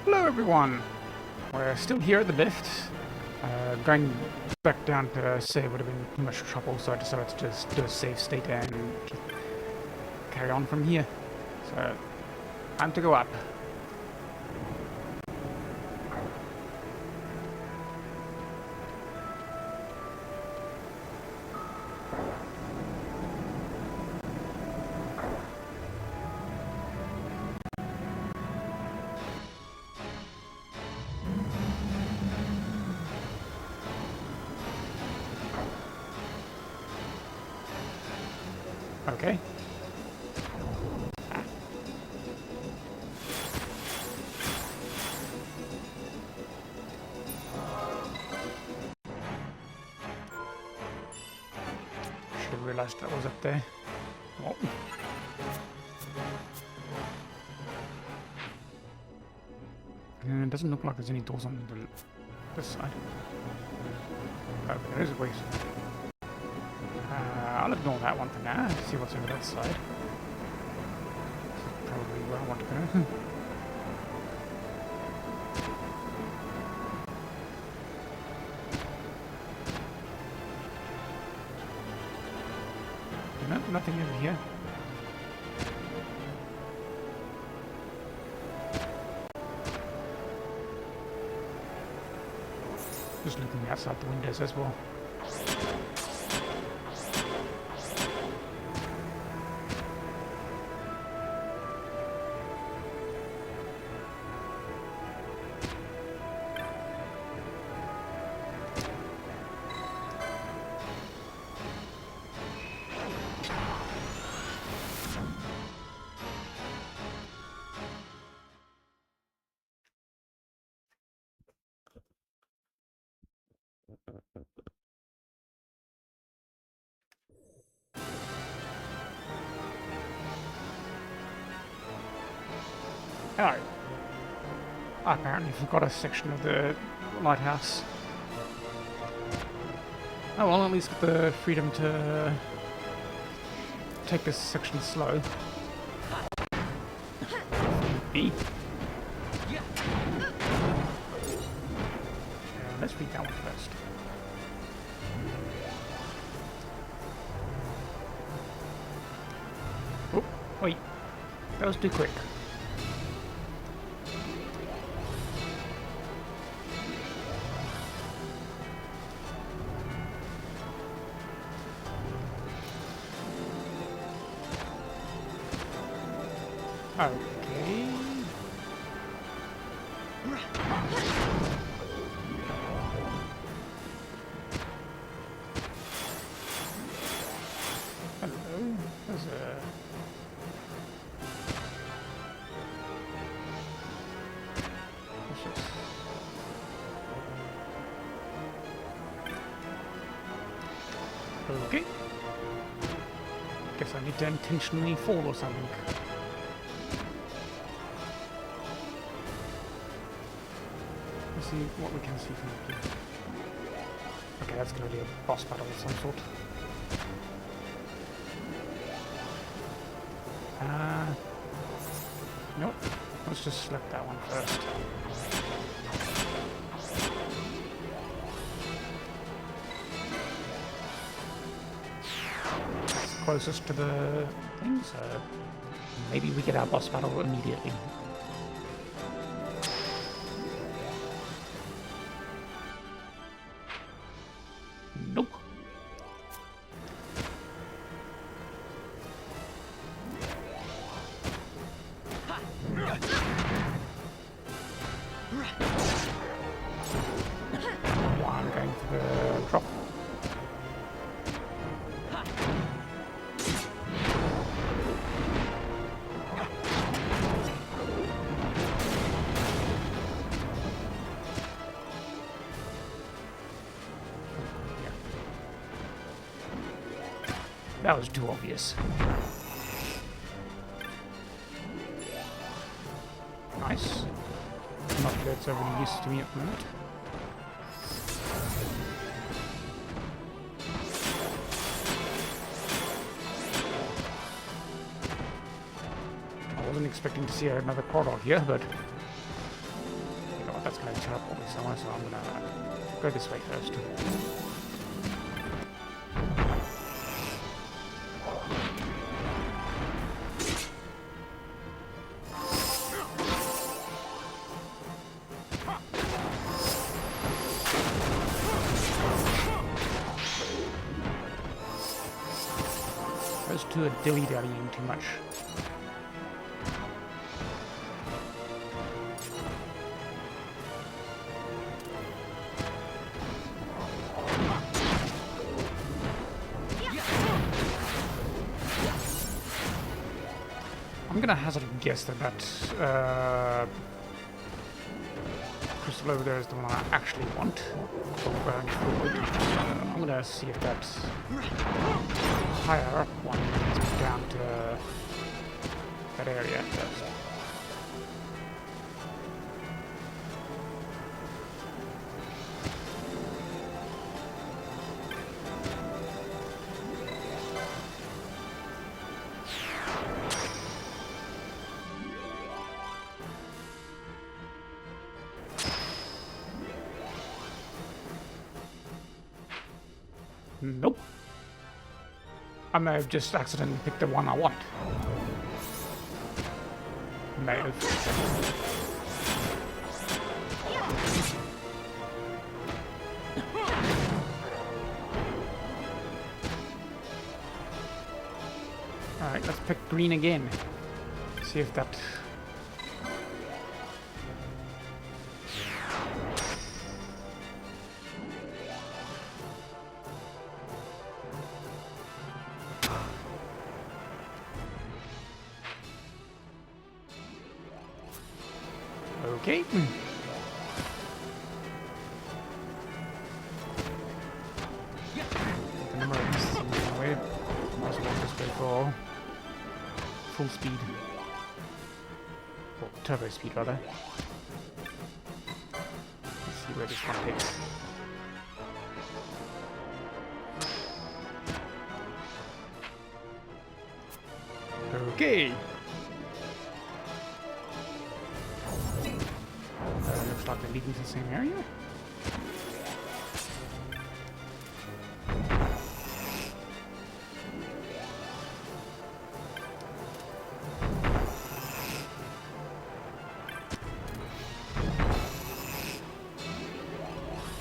Hello everyone! We're still here at the lift. Going back down to say would have been too much trouble, so I decided to just do a safe state and just carry on from here. So, time to go up. Okay. Should have realized that was up there. Oh. It doesn't look like there's any doors on this side. Oh, there is a way. I'll ignore that one for now. See what's over that side. This is probably where I want to go. No, nothing over here. Just looking outside the windows as well. Hello. I apparently forgot a section of the lighthouse. Oh well, at least got the freedom to take this section slow. Me. Let's read that one first. Oh, wait. That was too quick. Okay. Hello. There's a... What's this? Okay. Guess I need to intentionally fall or something. See what we can see from here. Okay, that's going to be a boss battle of some sort. Nope. Let's just select that one first. It's closest to the thing, so maybe we get our boss battle immediately. Nope. Well, I'm going for the drop. That was too obvious. Nice. Not that it's overly used to me at the moment. I wasn't expecting to see another portal here, but but that's going to teleport me somewhere, so I'm going to go this way first. Those two are dilly-dallying too much. I'm gonna hazard a guess that crystal over there is the one I actually want. Going forward. I'm gonna see if that higher up one gets me down to that area first. Nope. I may have just accidentally picked the one I want. May have. Alright, let's pick green again. See if that... Okay. The number of these things in the way. Might as well just go for full speed. Or turbo speed, rather. Let's see where this one takes. Okay. Looks like they're leading to the same area.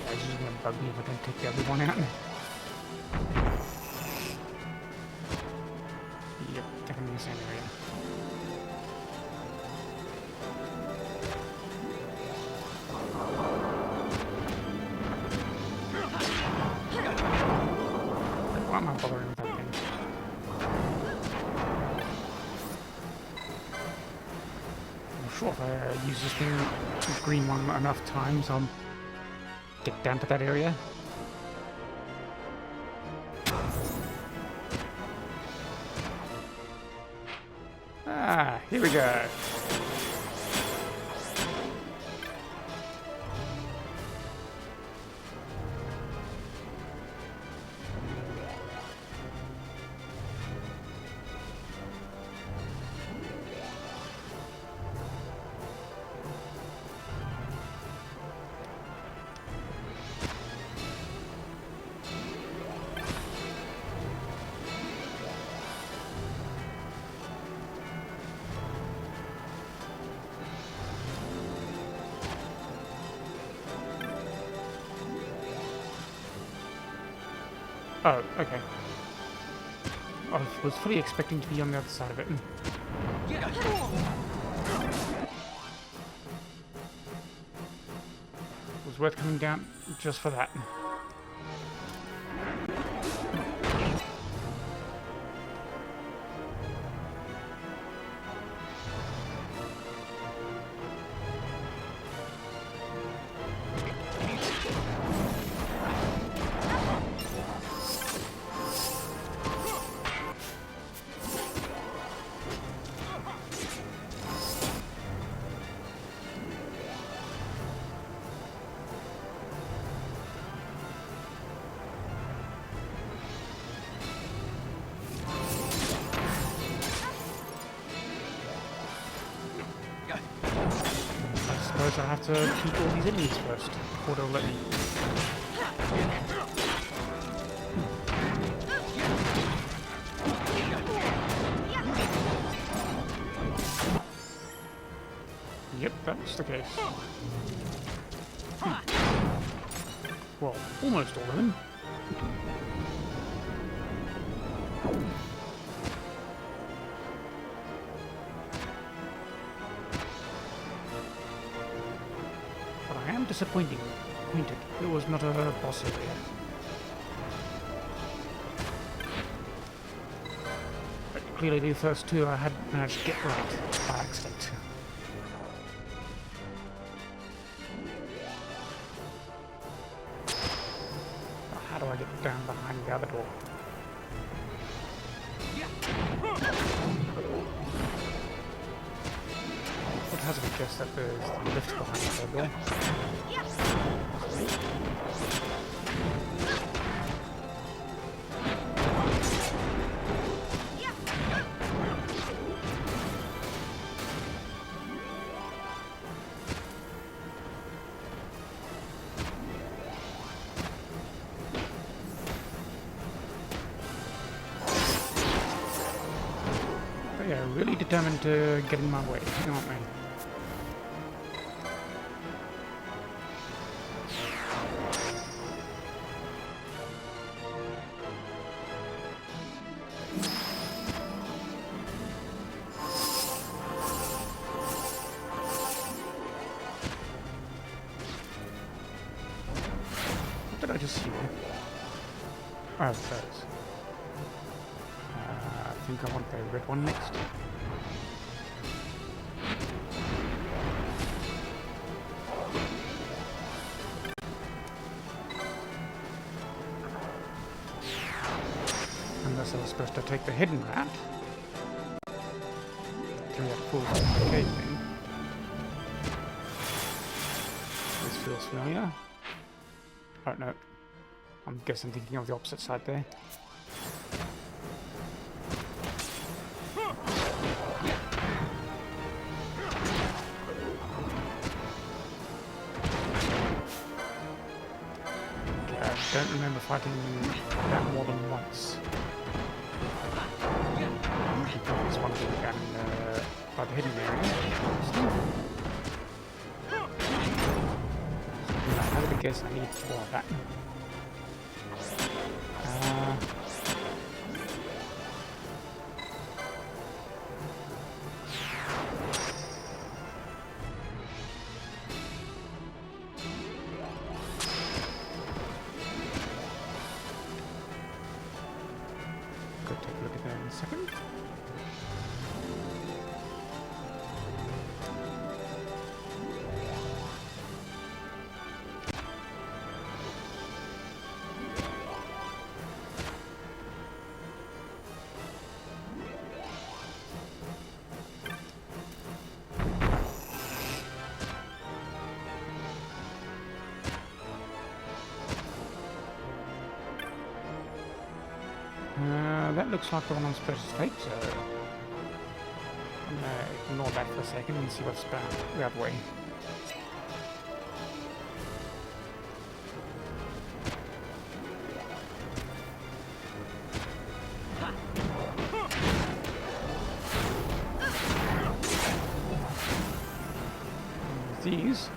Yeah, it's just gonna bug me if I don't take the other one out. Yep, definitely the same area. Why am I bothering with that thing? I'm sure if I use this thing, this green one enough times, I'll get down to that area. Ah, here we go. Oh, okay. I was fully expecting to be on the other side of it. It was worth coming down just for that. suppose I have to keep all these enemies first before they'll let me. Yep, that's the case. Well, almost all of them. But I am disappointed. It was not a boss area. But clearly the first two I had managed to get right by accident. How do I get down behind the other door? What has me guess that there's the lift behind the other door? Yeah, really determined to get in my way, aren't we? What did I just see? Oh, those. I think I want the red one next. Unless I was supposed to take the hidden route through that full arcade thing. This feels familiar. Oh no. I guess I'm thinking of the opposite side there. I don't remember fighting that more than once. There's one thing down by the hidden area. I would guess I need more of that. Go take a look at that in a second. That looks like the one I'm supposed to take, so I'm going to ignore that for a second and see what's the other way. These.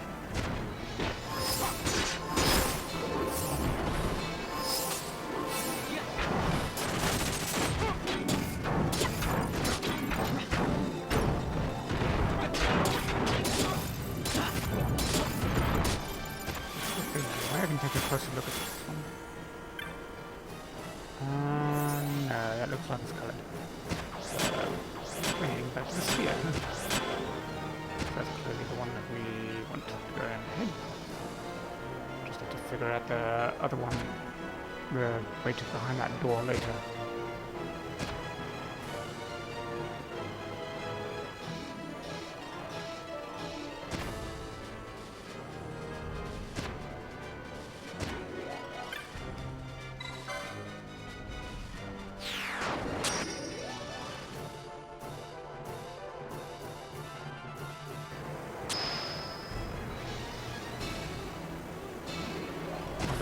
I can take a closer look at this one. No, that looks like it's coloured. So, bringing back to the sphere. That's clearly the one that we want to go ahead. Just have to figure out the other one, waited behind that door later.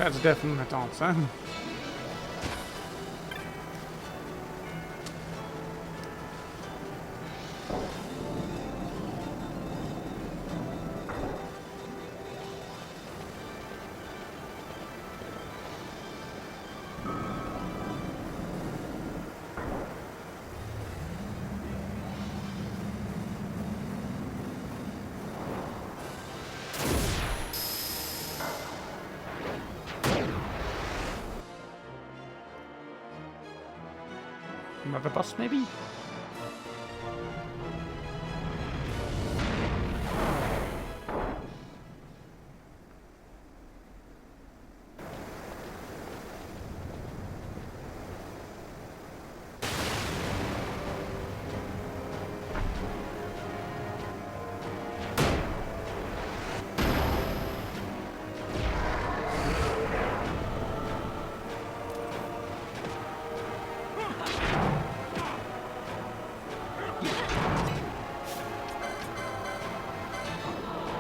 That's a definite answer. Another bus, maybe?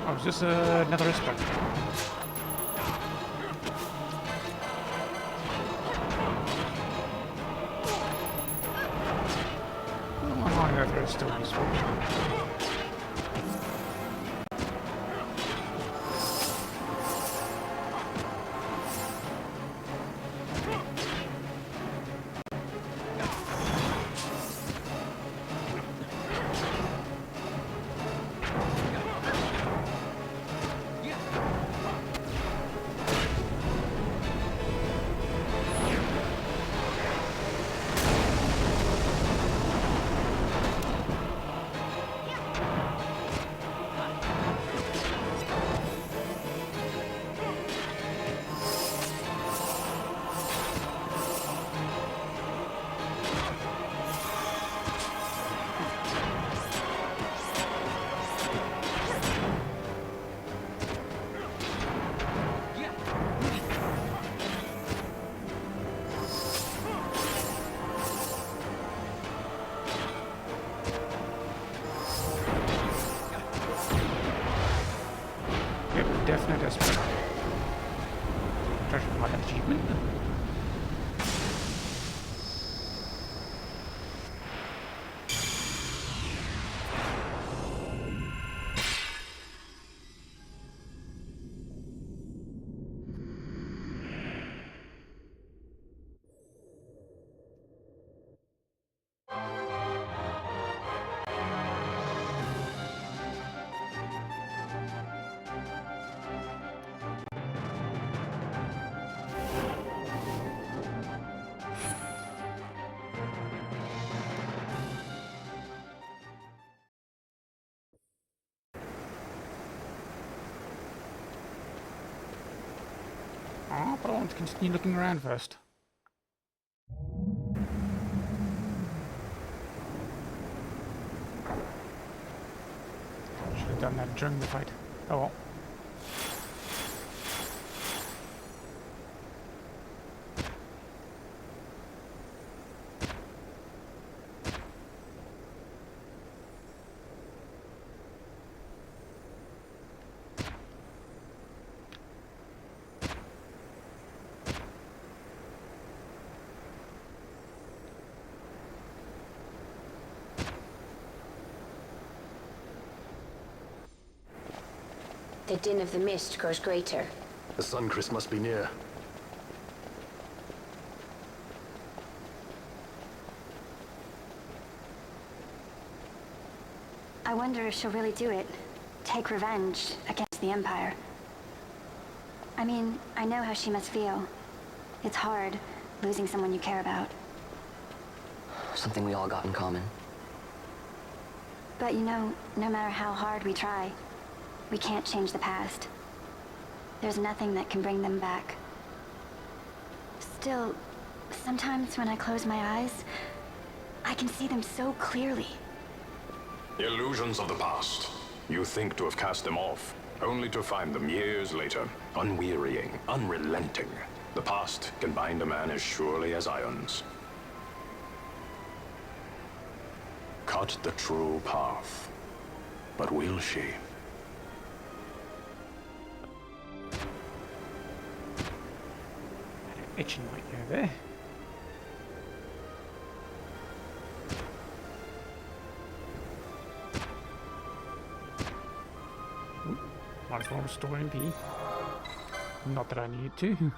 Oh, is this another esper? Oh, yeah, they're still useful. Definite esper. Treasure pile achievement. Oh, but I want to continue looking around first. Should have done that during the fight. Oh well. The din of the mist grows greater. The Suncrest must be near. I wonder if she'll really do it. Take revenge against the Empire. I mean, I know how she must feel. It's hard, losing someone you care about. Something we all got in common. But you know, no matter how hard we try, we can't change the past. There's nothing that can bring them back. Still, sometimes when I close my eyes, I can see them so clearly. Illusions of the past. You think to have cast them off, only to find them years later, unwearying, unrelenting. The past can bind a man as surely as irons. Cut the true path. But will she? itching right there. Ooh, might as well restore MP. Not that I need to.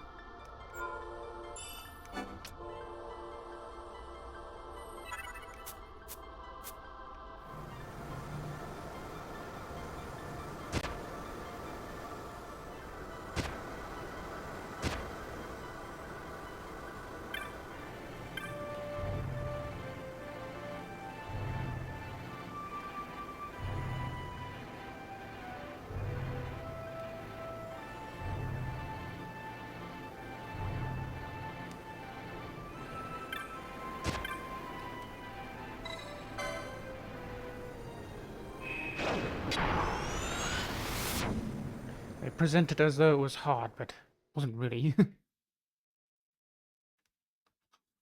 They presented as though it was hard, but it wasn't really.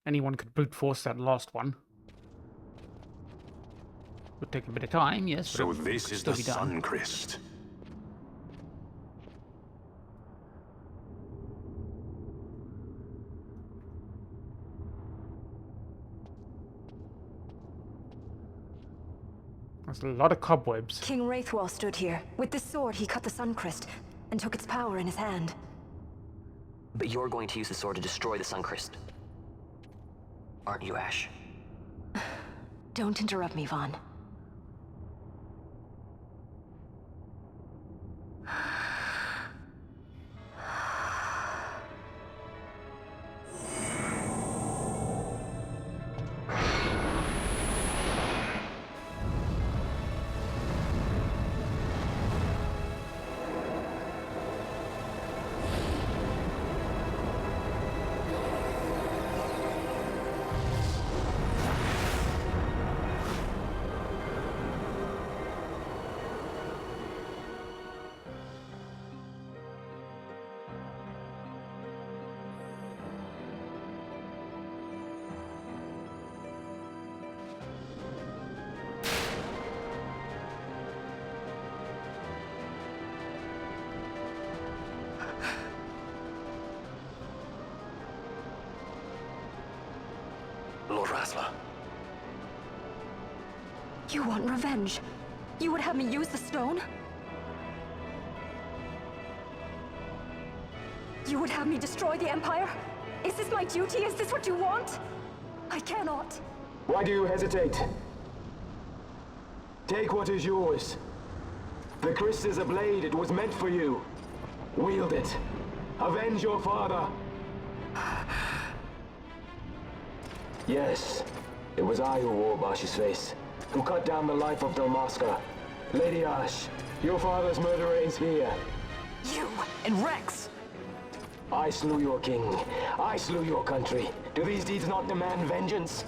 Anyone could brute force that last one. Would take a bit of time, yes. So this is the Suncrest. There's a lot of cobwebs. King Wraithwall stood here. With this sword, he cut the Suncrest and took its power in his hand. But you're going to use the sword to destroy the Suncrest. Aren't you, Ash? Don't interrupt me, Vaughn. Lord Rassler. You want revenge? You would have me use the stone? You would have me destroy the Empire? Is this my duty? Is this what you want? I cannot. Why do you hesitate? Take what is yours. The Christ is a blade. It was meant for you. Wield it. Avenge your father. Yes, it was I who wore Bash's face, who cut down the life of Dalmasca. Lady Ash, your father's murderer is here. You and Rex! I slew your king. I slew your country. Do these deeds not demand vengeance?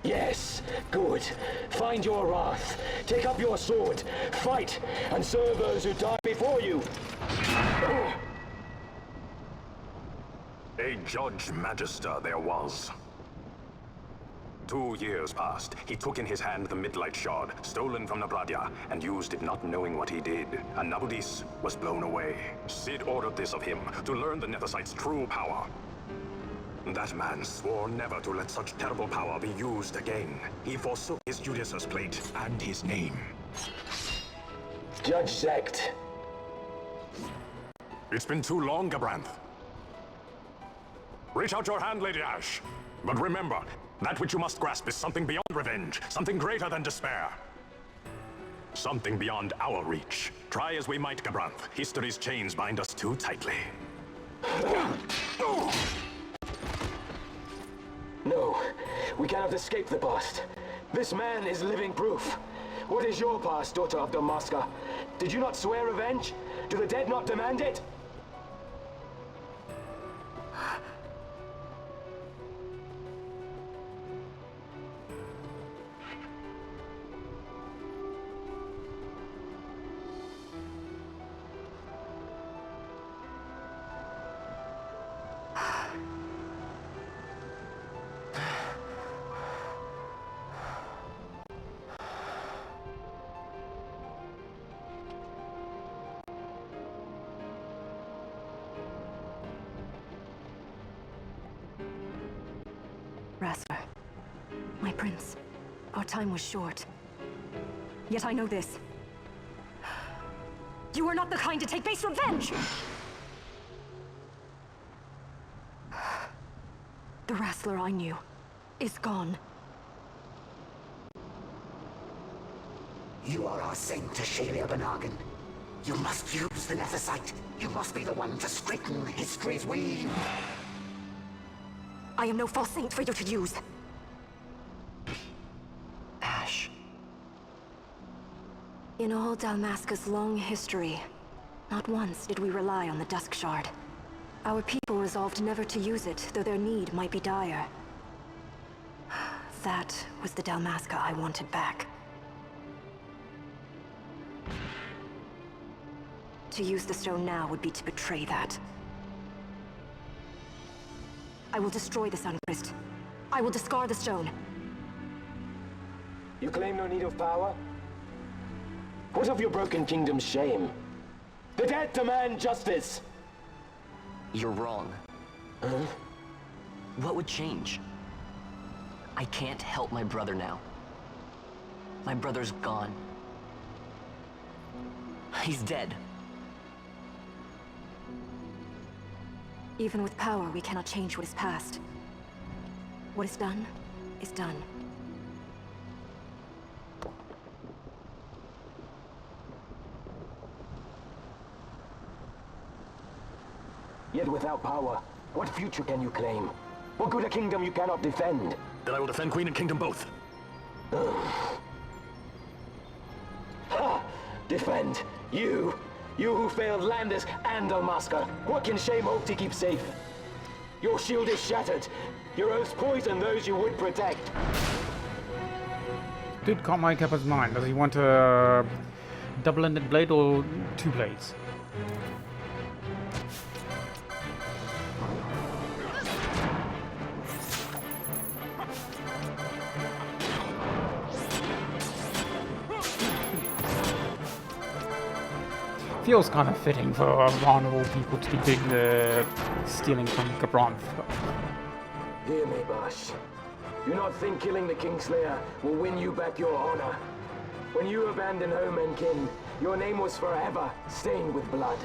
Yes, good. Find your wrath. Take up your sword. Fight, and serve those who died before you. A Judge Magister there was. 2 years passed. He took in his hand the Midlight Shard, stolen from Nabradia, and used it not knowing what he did. And Nabudis was blown away. Sid ordered this of him, to learn the Nethersight's true power. That man swore never to let such terrible power be used again. He forsook his Judicious plate and his name. Judge Zect. It's been too long, Gabranth. Reach out your hand, Lady Ash. But remember, that which you must grasp is something beyond revenge, something greater than despair. Something beyond our reach. Try as we might, Gabranth, history's chains bind us too tightly. No, we cannot escape the past. This man is living proof. What is your past, daughter of Dalmasca? Did you not swear revenge? Do the dead not demand it? Prince. Our time was short. Yet I know this. You are not the kind to take base revenge! The wrestler I knew is gone. You are our saint, Tichita Uplands. You must use the Nephesite. You must be the one to straighten history's wheel. I am no false saint for you to use. Ash. In all Dalmasca's long history, not once did we rely on the Dusk Shard. Our people resolved never to use it, though their need might be dire. That was the Dalmasca I wanted back. To use the stone now would be to betray that. I will destroy the Suncrest. I will discard the stone. You claim no need of power? What of your broken kingdom's shame? The dead demand justice! You're wrong. Huh? What would change? I can't help my brother now. My brother's gone. He's dead. Even with power, we cannot change what is past. What is done, is done. Yet without power, what future can you claim? What good a kingdom you cannot defend? Then I will defend Queen and Kingdom both. Ha! Defend? You? You who failed Landis and Dalmasca. What can shame hope to keep safe? Your shield is shattered. Your oaths poison those you would protect. Dude can't make up his mind. Does he want a double-ended blade or two blades? Feels kind of fitting for vulnerable people to be doing stealing from Gabronth. Hear me, Bash. Do not think killing the Kingslayer will win you back your honor. When you abandoned home and kin, your name was forever stained with blood.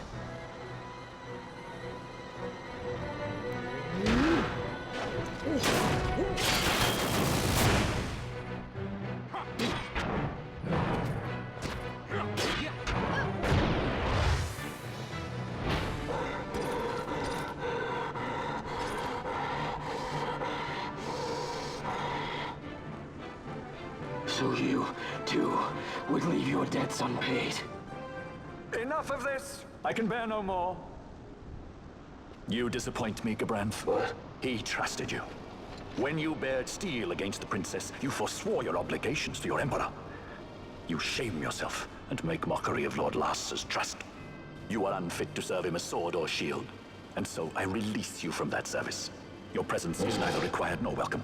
So you, too, would leave your debts unpaid. Enough of this! I can bear no more. You disappoint me, Gabranth. What? He trusted you. When you bared steel against the princess, you forswore your obligations to your emperor. You shame yourself and make mockery of Lord Lass's trust. You are unfit to serve him as sword or shield, and so I release you from that service. Your presence is neither required nor welcome.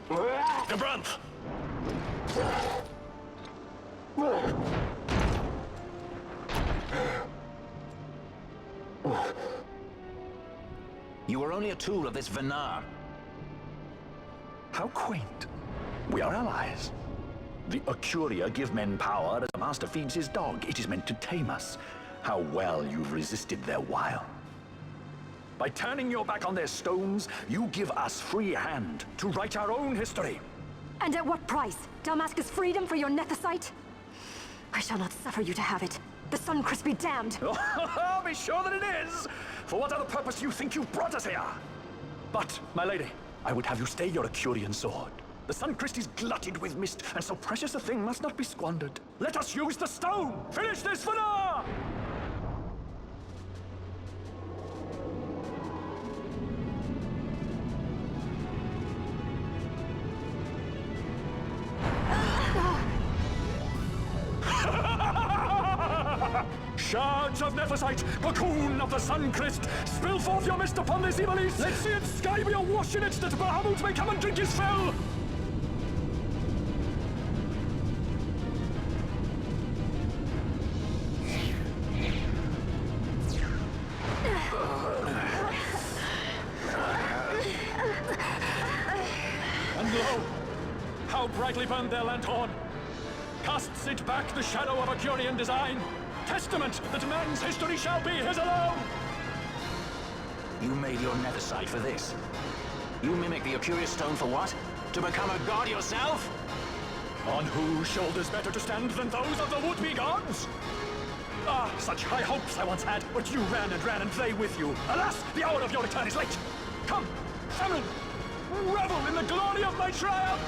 Gabranth! You were only a tool of this Venar. How quaint. We are allies. The Ocuria give men power as a master feeds his dog. It is meant to tame us. How well you've resisted their wile. By turning your back on their stones, you give us free hand to write our own history. And at what price? Dalmasca's freedom for your Nephesite? I shall not suffer you to have it. The Suncrest be damned! Oh, be sure that it is! For what other purpose you think you brought us here? But, my lady, I would have you stay your Acurian sword. The Suncrest is glutted with mist, and so precious a thing must not be squandered. Let us use the stone! Finish this for now! Shards of Nephesite, cocoon of the Suncrest, spill forth your mist upon this evil east. Let's see its sky be awash in it, that Bahamut may come and drink his fill. glow. How brightly burned their lanthorn. Casts it back the shadow of a Curian design. Testament that man's history shall be his alone. You made your nethersite for this. You mimic the Curious Stone for what? To become a god yourself? On whose shoulders better to stand than those of the would-be gods? Ah, such high hopes I once had, but you ran and they with you. Alas, the hour of your return is late. Come, famine, revel in the glory of my triumph!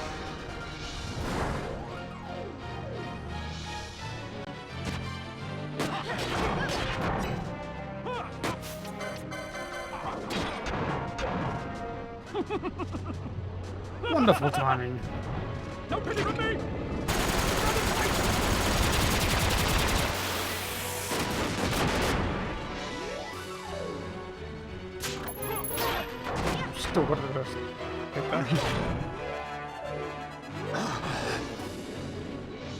Wonderful timing. No pity for me! Still got to hit that.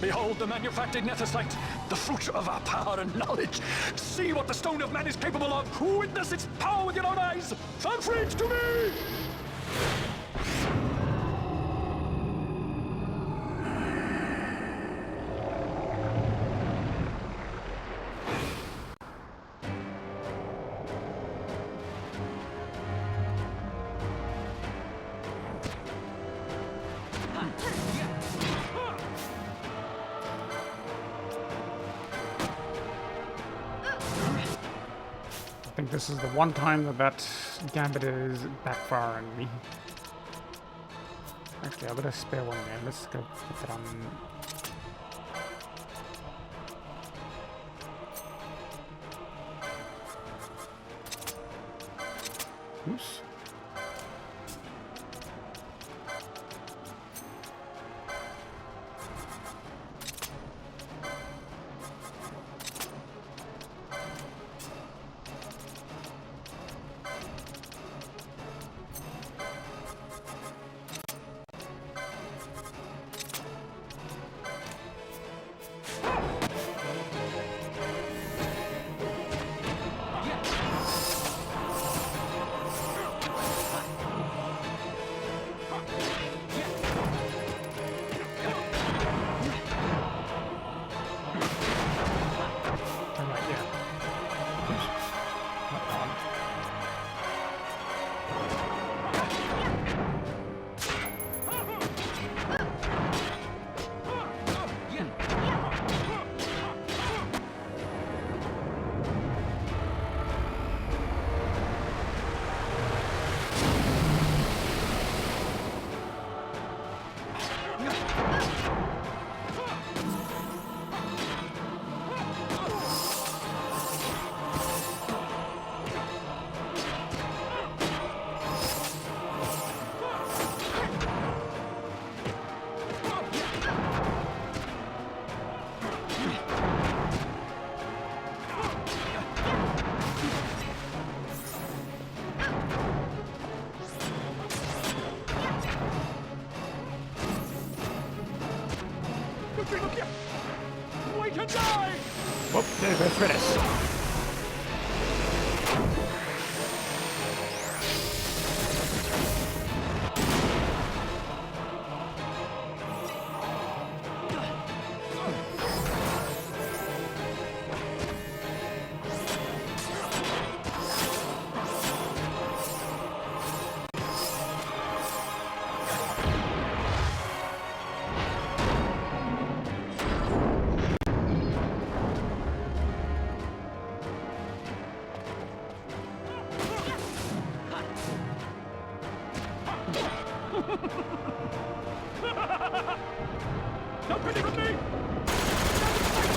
Behold the manufactured nethersite, the fruit of our power and knowledge. See what the stone of man is capable of. Witness its power with your own eyes. Fan freaks to me! I think this is the one time that gambit is backfiring me. Actually, I've got a spare one there. Let's go put that on. Oops. Wait and die! Whoop, there goes Frittis.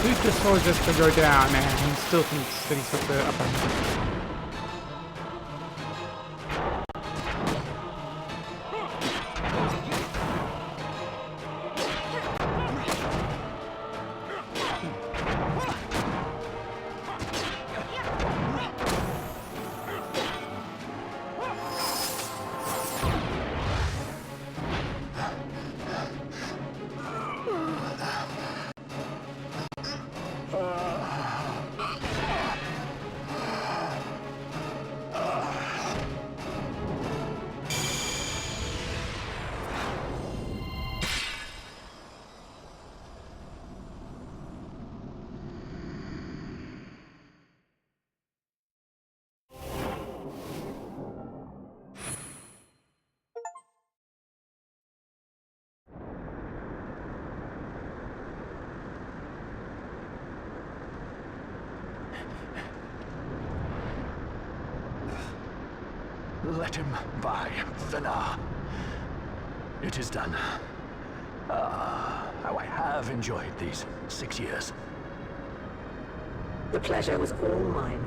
He just told us to go down and he still thinks that he's got the upper hand. Let him by, Thanar. It is done. How I have enjoyed these 6 years. The pleasure was all mine.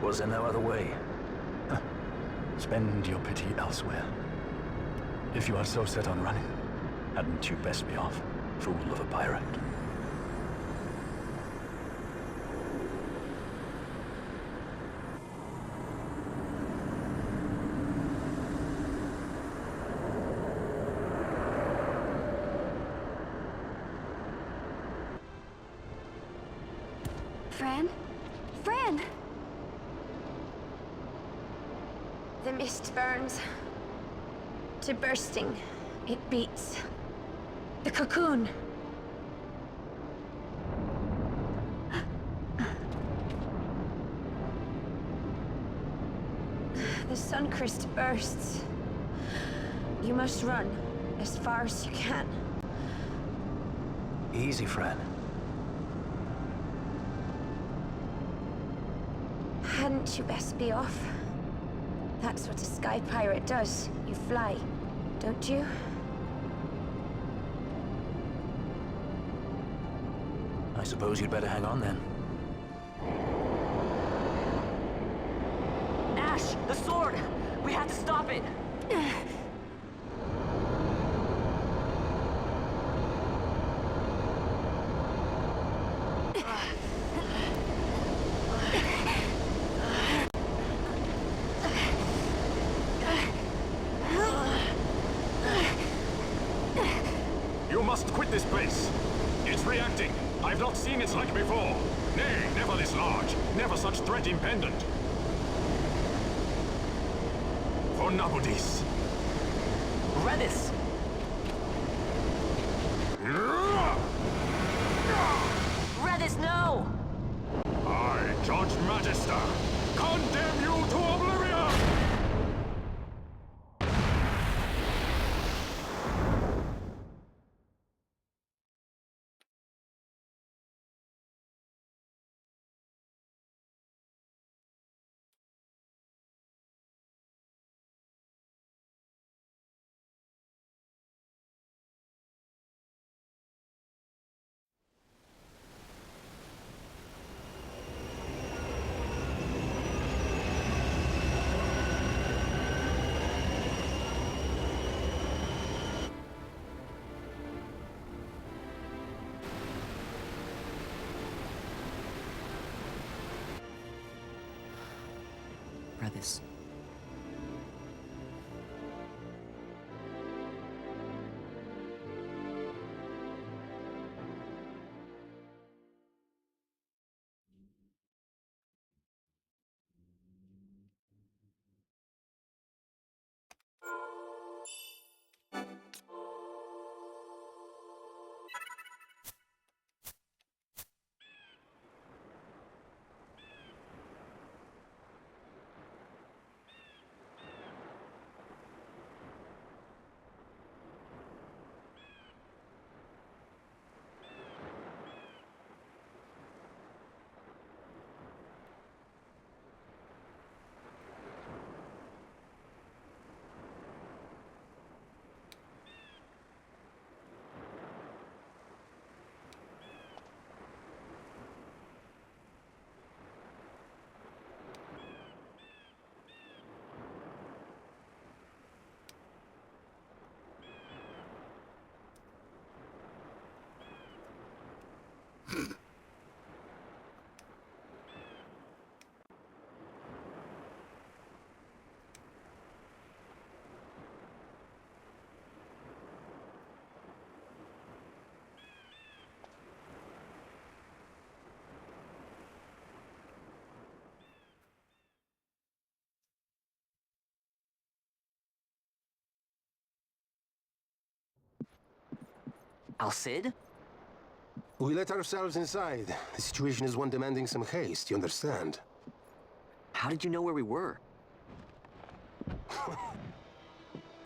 Was there no other way? Spend your pity elsewhere. If you are so set on running, hadn't you best be off, fool of a pirate? Fran? Fran! The mist burns. To bursting. It beats. The cocoon. The Suncrist bursts. You must run as far as you can. Easy, Fran. Hadn't you best be off? That's what a sky pirate does. You fly, don't you? I suppose you'd better hang on then. Ash, the sword! We have to stop it! You must quit this place. It's reacting. I've not seen its like before. Nay, never this large. Never such threat impendent. For Nabudis. Redis! Redis, no! I, Judge Magister, condemn you to oblivion! Redis. Alcid? We let ourselves inside. The situation is one demanding some haste, you understand? How did you know where we were?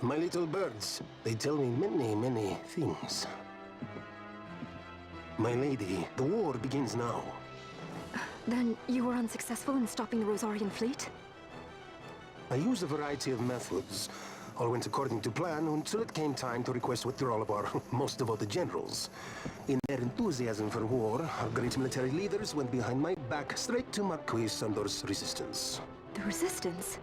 my little birds. They tell me many, many things. My lady, the war begins now. Then you were unsuccessful in stopping the Rosarian fleet? I used a variety of methods. All went according to plan until it came time to request withdrawal of our most devoted generals. In their enthusiasm for war, our great military leaders went behind my back straight to Marquis Sandor's resistance. The Resistance?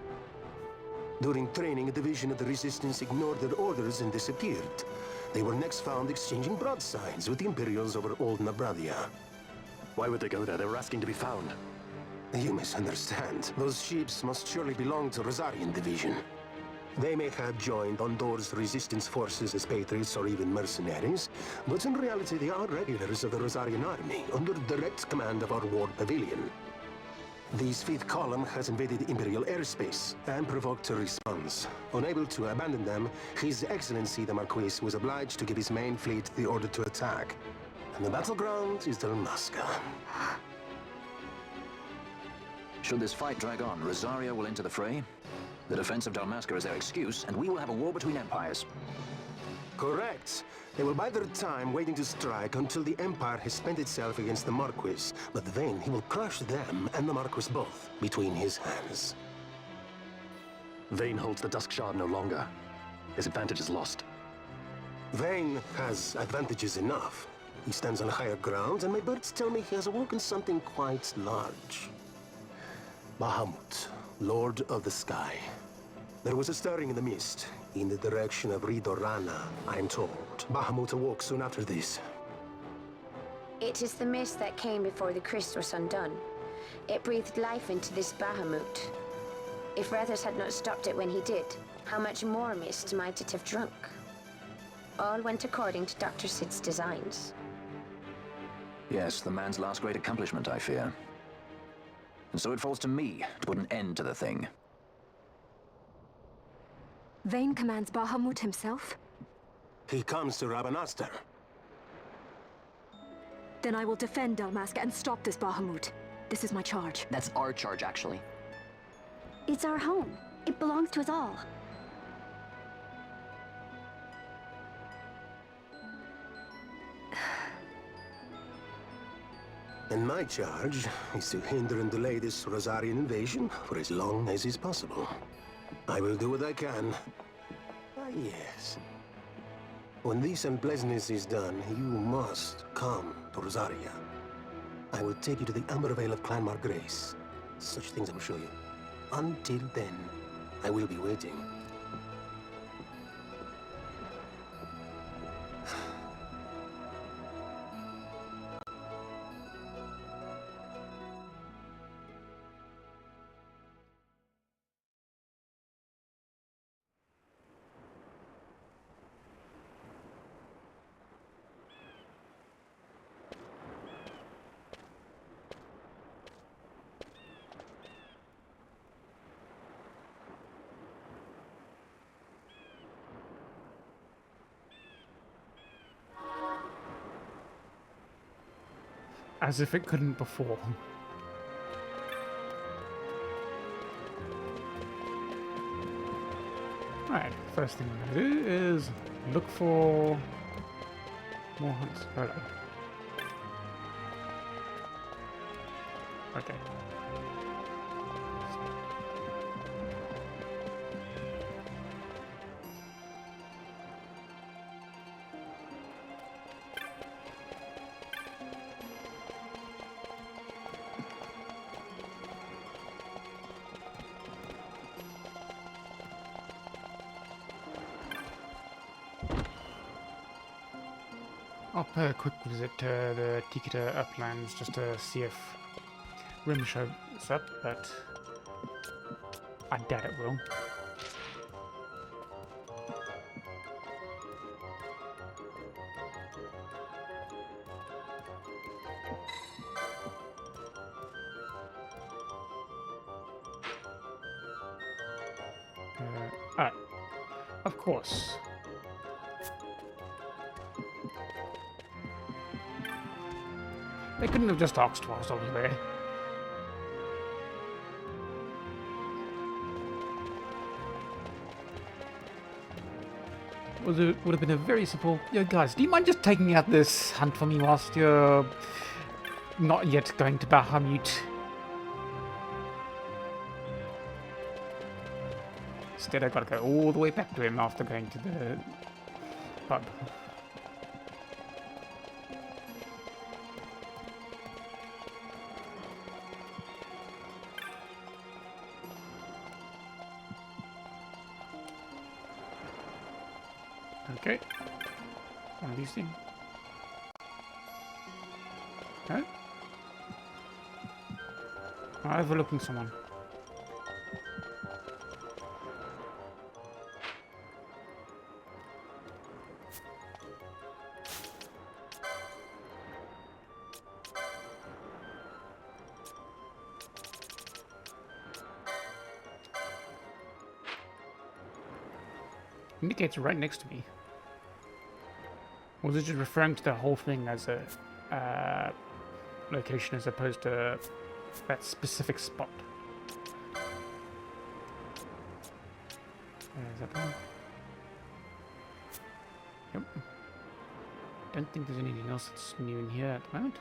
During training, a division of the Resistance ignored their orders and disappeared. They were next found exchanging broadsides with the Imperials over Old Nabradia. Why would they go there? They were asking to be found. You misunderstand. Those ships must surely belong to Rosarian division. They may have joined Ondor's resistance forces as patriots or even mercenaries, but in reality they are regulars of the Rosarian army, under direct command of our war pavilion. The 5th column has invaded Imperial airspace and provoked a response. Unable to abandon them, His Excellency the Marquis was obliged to give his main fleet the order to attack. And the battleground is Dalmasca. Should this fight drag on, Rosaria will enter the fray. The defense of Dalmasca is their excuse, and we will have a war between empires. Correct. They will bide their time waiting to strike until the Empire has spent itself against the Marquis. But then he will crush them and the Marquis both between his hands. Vayne holds the Dusk Shard no longer. His advantage is lost. Vayne has advantages enough. He stands on higher ground, and my birds tell me he has awoken something quite large. Bahamut, Lord of the Sky. There was a stirring in the mist, in the direction of Ridorana, I'm told. Bahamut awoke soon after this. It is the mist that came before the crystal was undone. It breathed life into this Bahamut. If Rethus had not stopped it when he did, how much more mist might it have drunk? All went according to Dr. Sid's designs. Yes, the man's last great accomplishment, I fear. And so it falls to me to put an end to the thing. Vayne commands Bahamut himself? He comes to Rabanastar. Then I will defend Dalmasca and stop this Bahamut. This is my charge. That's our charge, actually. It's our home. It belongs to us all. And my charge is to hinder and delay this Rosarian invasion for as long as is possible. I will do what I can. Ah, yes. When this unpleasantness is done, you must come to Rosaria. I will take you to the Amber Vale of Clan Margrace. Such things I will show you. Until then, I will be waiting. As if it couldn't before. Right, first thing I'm gonna do is look for more hunts. Hello. Okay. I'll pay a quick visit to the Tichita Uplands just to see if wrym shows up, but I doubt it will. Of course. They couldn't have just asked whilst I was there. would have been a very simple, yo guys, do you mind just taking out this hunt for me whilst you're not yet going to Bahamut? Instead I gotta go all the way back to him after going to the pub. Okay. One of these things. Huh? I'm overlooking someone. Indicates right next to me. Or was it just referring to the whole thing as a location as opposed to that specific spot? Is that one? Yep. Don't think there's anything else that's new in here at the moment.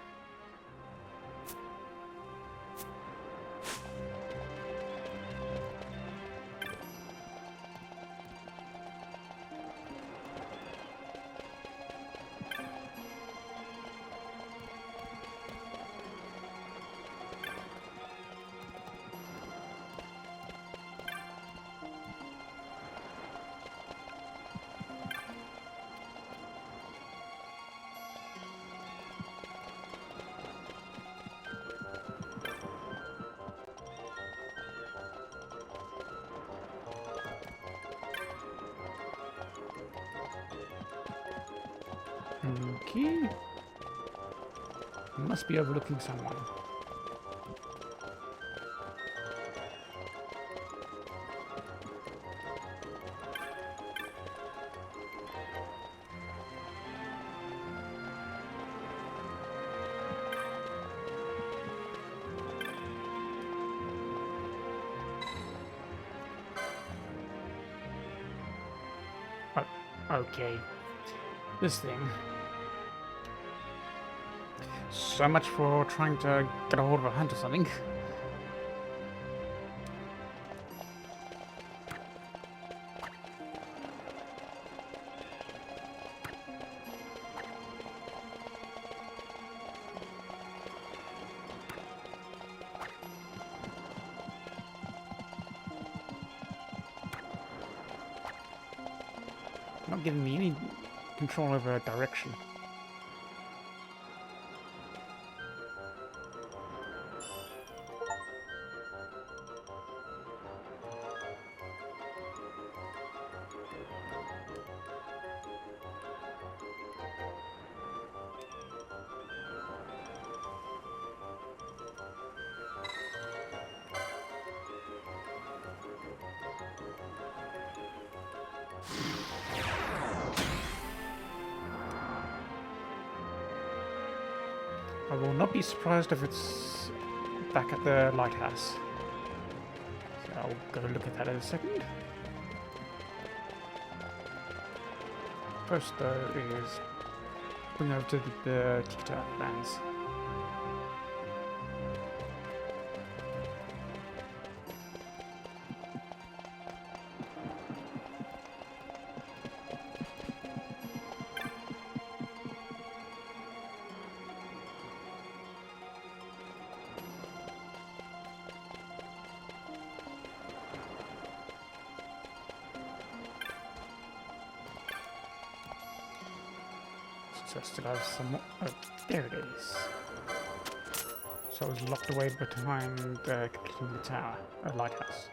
Okay. Must be overlooking someone. Okay. This thing. So much for trying to get a hold of a hunt or something. Not giving me any control over direction. I will not be surprised if it's back at the lighthouse. So I'll go look at that in a second. First though is bring over to the Tichita Uplands. So I still have some more. Oh, there it is. So I was locked away behind completing the tower, lighthouse.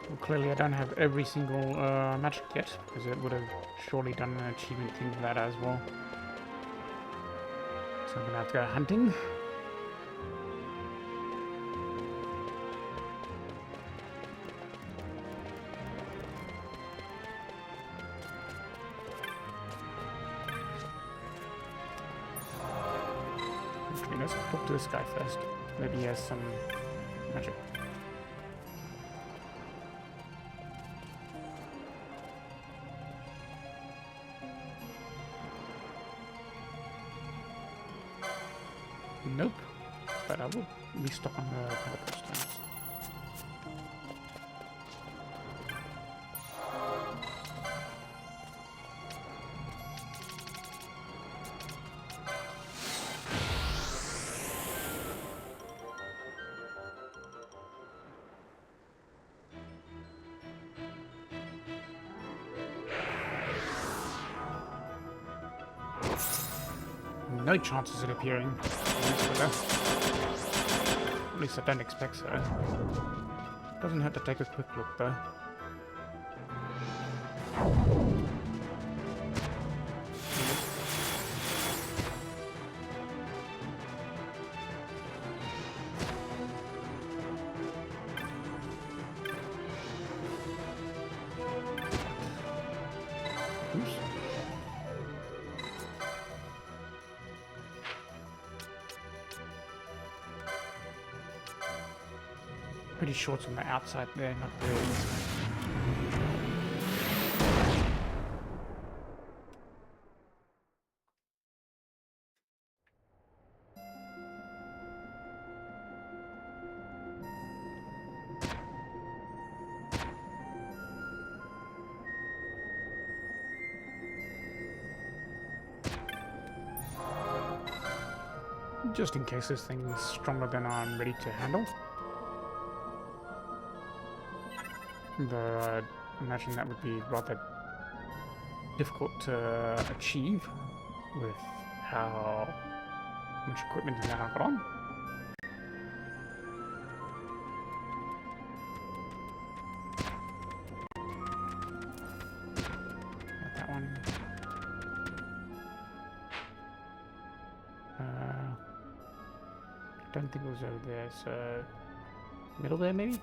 Well, clearly I don't have every single magic yet, because it would have surely done an achievement thing for that as well. So I'm gonna have to go hunting. Actually, let's talk to this guy first. Maybe he has some magic. Nope. But I will restock on the teleport stones. No chances of it appearing. At least I don't expect so. Doesn't hurt to take a quick look though. Oops. Pretty short on the outside there, not really. Just in case this thing is stronger than I'm ready to handle. Though I'd imagine that would be rather difficult to achieve with how much equipment that I've got on. Got that one. I don't think it was over there, so middle there maybe?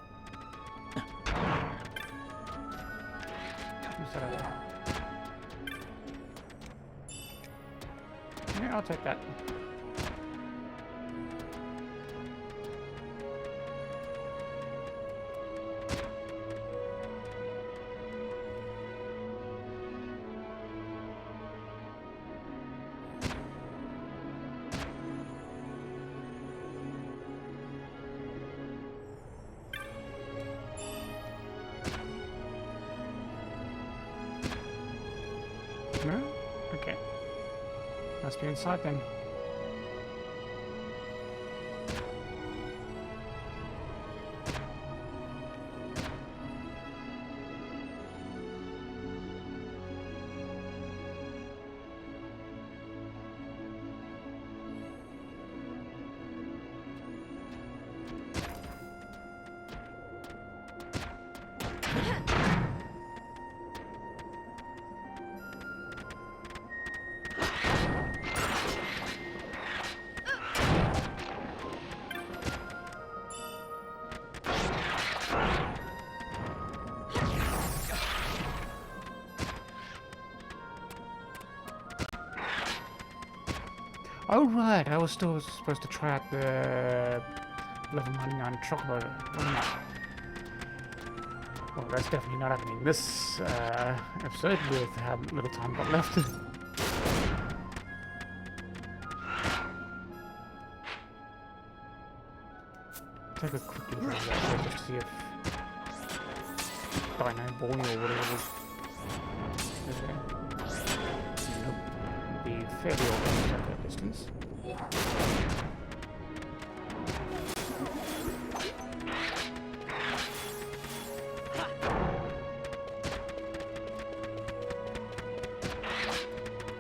Yeah, I'll take that. No? Okay. Must be inside then. Oh right, I was still supposed to try out the level 99 chocobo. Well, that's definitely not happening this episode with how little time got left. Take a quick look at that just to see if Dino Boy or whatever was there. Nope. Be fairly obvious at that distance.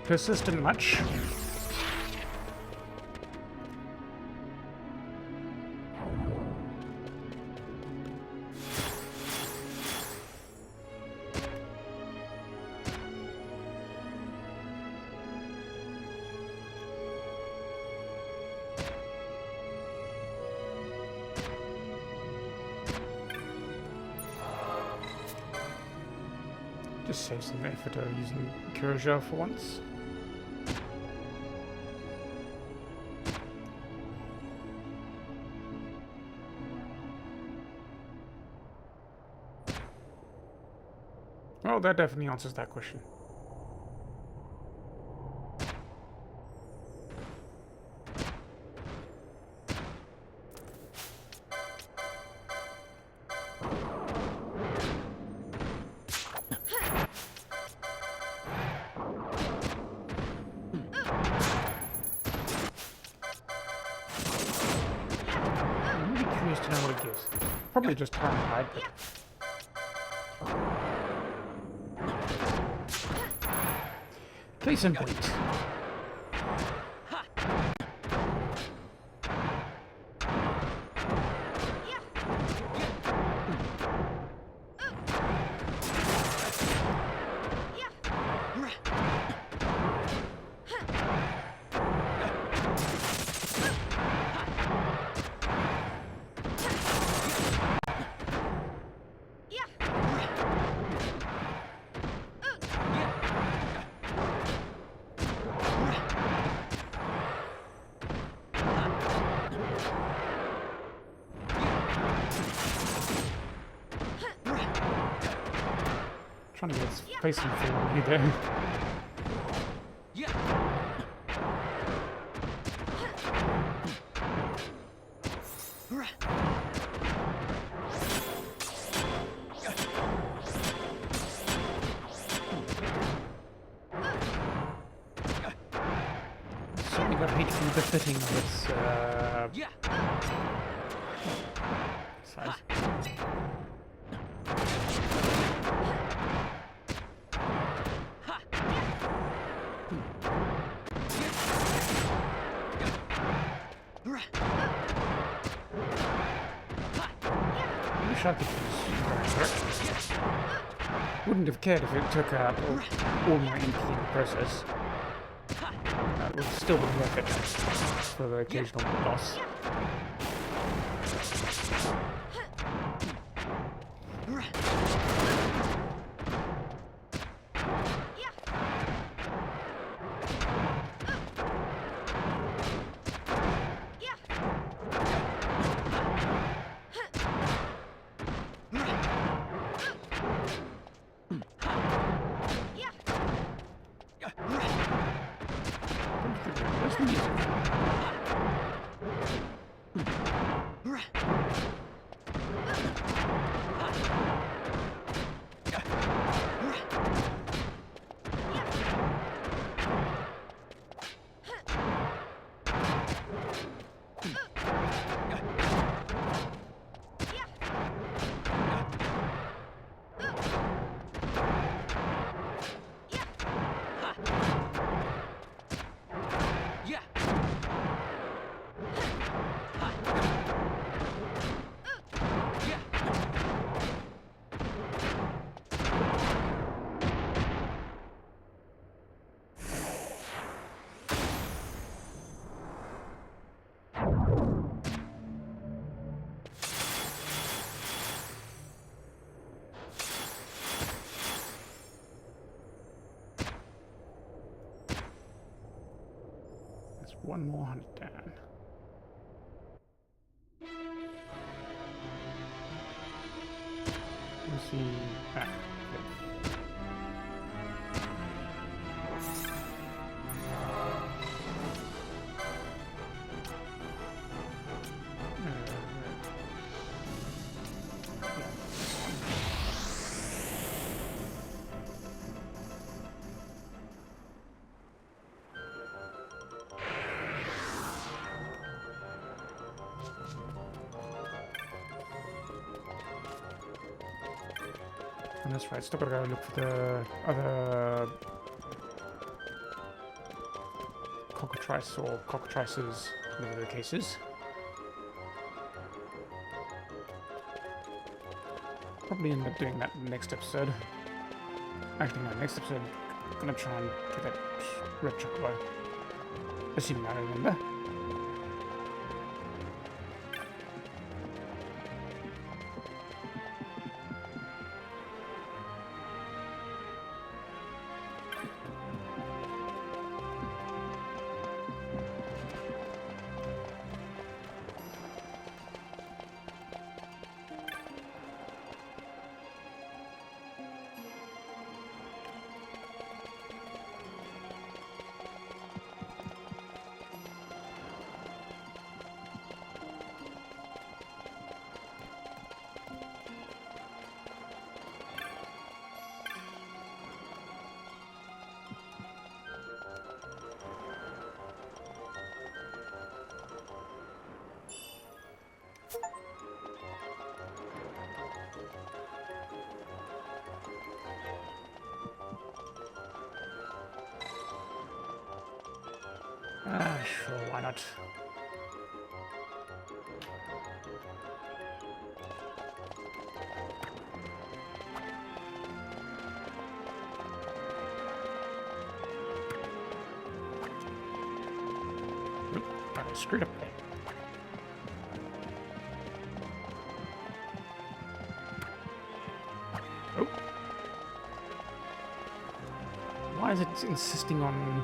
Persistent much? Just save some effort of using Curager for once. Well, that definitely answers that question. I'm really curious to know what it gives. Probably just turn hide, but... Case in point. Trying to get his facing forward there. Certainly got HP befitting of its size. I wish I could use wouldn't have cared if it took out all my MP in the process. It would still be worth it for the occasional boss. Where's the music? One more hunt down. Let's see. Ah, okay. And that's right, still gotta go look for the other cockatrice or cockatrices, whatever the case is. Probably end up doing that in the next episode. Actually, no, next episode, I'm gonna try and get that red chocobo. Assuming I remember. Sure, why not? Oop, I screwed up there. Oh. Why is it insisting on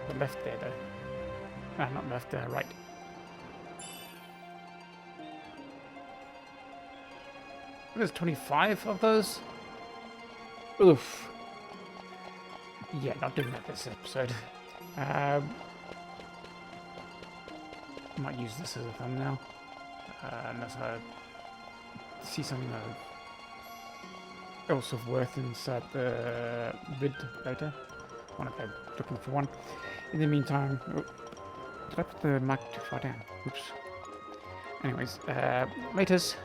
the left there, though? Ah, not left, right. There's 25 of those? Oof. Yeah, not doing that this episode. Might use this as a thumbnail. Unless I see something else of worth inside the vid later. When I go looking for one. In the meantime... Oh, did I put the mic too far down? Oops. Anyways, laters.